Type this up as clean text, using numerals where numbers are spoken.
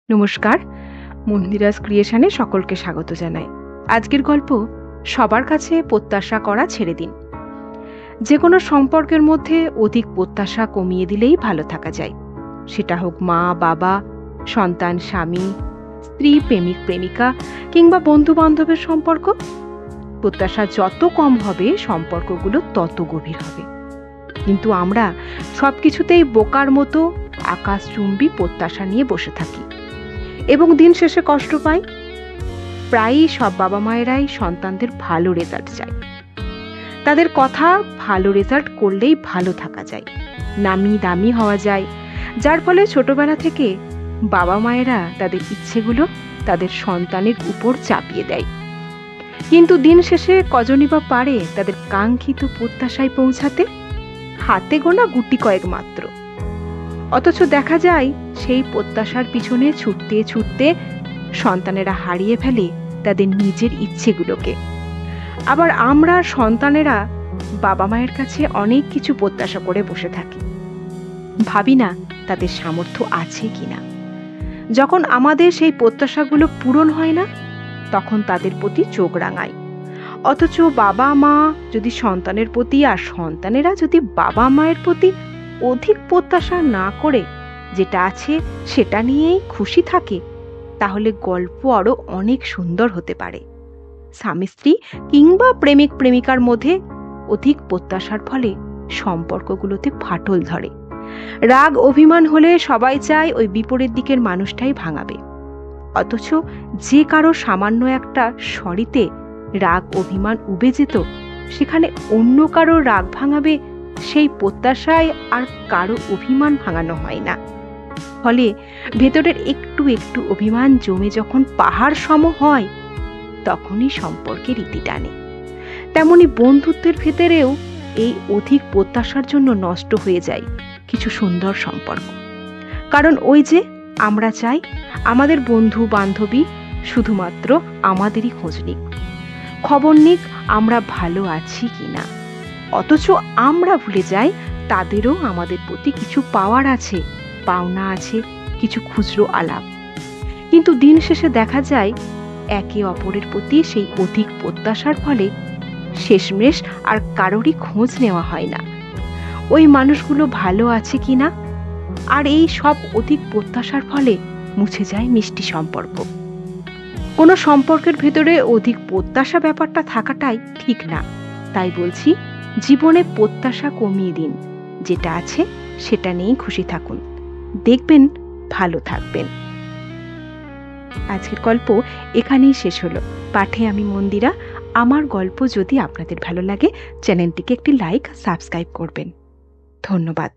নমস্কার, মন্দিরাস ক্রিয়েশনে সকলকে স্বাগত জানাই। আজকের গল্প সবার কাছে প্রত্যাশা করা ছেড়ে দিন। যে কোনো সম্পর্কের মধ্যে অধিক প্রত্যাশা কমিয়ে দিলেই ভালো থাকা যায়। সেটা হোক মা বাবা, সন্তান স্বামী, স্ত্রী প্রেমিক প্রেমিকা কিংবা বন্ধু বান্ধবের সম্পর্ক। প্রত্যাশা যত কম হবে সম্পর্কগুলো তত গভীর হবে। কিন্তু আমরা সবকিছুতেই বোকার মতো আকাশচুম্বী প্রত্যাশা নিয়ে বসে থাকি এবং দিন শেষে কষ্ট পাই। প্রায়ই সব বাবা মায়েরাই সন্তানদের ভালো রেজাল্ট চায়। তাদের কথা, ভালো রেজাল্ট করলেই ভালো থাকা যায়, নামি দামি হওয়া যায়, যার ফলে ছোটবেলা থেকে বাবা মায়েরা তাদের ইচ্ছেগুলো তাদের সন্তানের উপর চাপিয়ে দেয়। কিন্তু দিন শেষে কজনই বা পারে তাদের কাঙ্ক্ষিত প্রত্যাশায় পৌঁছাতে? হাতে গোনা গুটি কয়েক মাত্র। অথচ দেখা যায় সেই প্রত্যাশার পিছনে ছুটতে ছুটতে সন্তানেরা হারিয়ে ফেলে তাদের নিজের ইচ্ছেগুলোকে। আবার আমরা সন্তানেরা বাবা মায়ের কাছে অনেক কিছু প্রত্যাশা করে বসে থাকি, ভাবি না তাদের সামর্থ্য আছে কিনা। যখন আমাদের সেই প্রত্যাশাগুলো পূরণ হয় না, তখন তাদের প্রতি চোখ রাঙাই। অথচ বাবা মা যদি সন্তানের প্রতি আর সন্তানেরা যদি বাবা মায়ের প্রতি অধিক প্রত্যাশা না করে যেটা আছে সেটা নিয়েই খুশি থাকে, তাহলে গল্প আরো অনেক সুন্দর হতে পারে। স্বামী স্ত্রী কিংবা প্রেমিক প্রেমিকার মধ্যে অধিক প্রত্যাশার ফলে সম্পর্কগুলোতে ফাটল ধরে। রাগ অভিমান হলে সবাই চায় ওই বিপরীত দিকের মানুষটাই ভাঙাবে। অথচ যে কারো সামান্য একটা সরিতে রাগ অভিমান উবে যেত, সেখানে অন্য কারো রাগ ভাঙাবে সেই প্রত্যাশায় আর কারো অভিমান ভাঙানো হয় না। ফলে ভেতরের একটু একটু অভিমান জমে যখন পাহাড় সম হয়, তখনই সম্পর্কের ইতি টানে। তেমনি বন্ধুত্বের ভেতরেও এই অধিক প্রত্যাশার জন্য নষ্ট হয়ে যায় কিছু সুন্দর সম্পর্ক। কারণ ওই যে আমরা চাই আমাদের বন্ধু বান্ধবী শুধুমাত্র আমাদেরই খোঁজ নিক, খবর নিক আমরা ভালো আছি কিনা। অথচ আমরা ভুলে যাই তাদেরও আমাদের প্রতি কিছু পাওয়ার আছে, পাওনা আছে, কিছু খুচরো আলাপ। কিন্তু দিন শেষে দেখা যায় একে অপরের প্রতি সেই অধিক প্রত্যাশার ফলে শেষমেশ আর কারোরই খোঁজ নেওয়া হয় না ওই মানুষগুলো ভালো আছে কিনা। আর এই সব অধিক প্রত্যাশার ফলে মুছে যায় মিষ্টি সম্পর্ক। কোনো সম্পর্কের ভেতরে অধিক প্রত্যাশা ব্যাপারটা থাকাটাই ঠিক না। তাই বলছি, জীবনে প্রত্যাশা কমিয়ে দিন, যেটা আছে সেটা নিয়েই খুশি থাকুন, দেখবেন ভালো থাকবেন। আজকের গল্প এখানেই শেষ হলো। পাঠে আমি মন্দিরা। আমার গল্প যদি আপনাদের ভালো লাগে, চ্যানেলটিকে একটি লাইক, সাবস্ক্রাইব করবেন। ধন্যবাদ।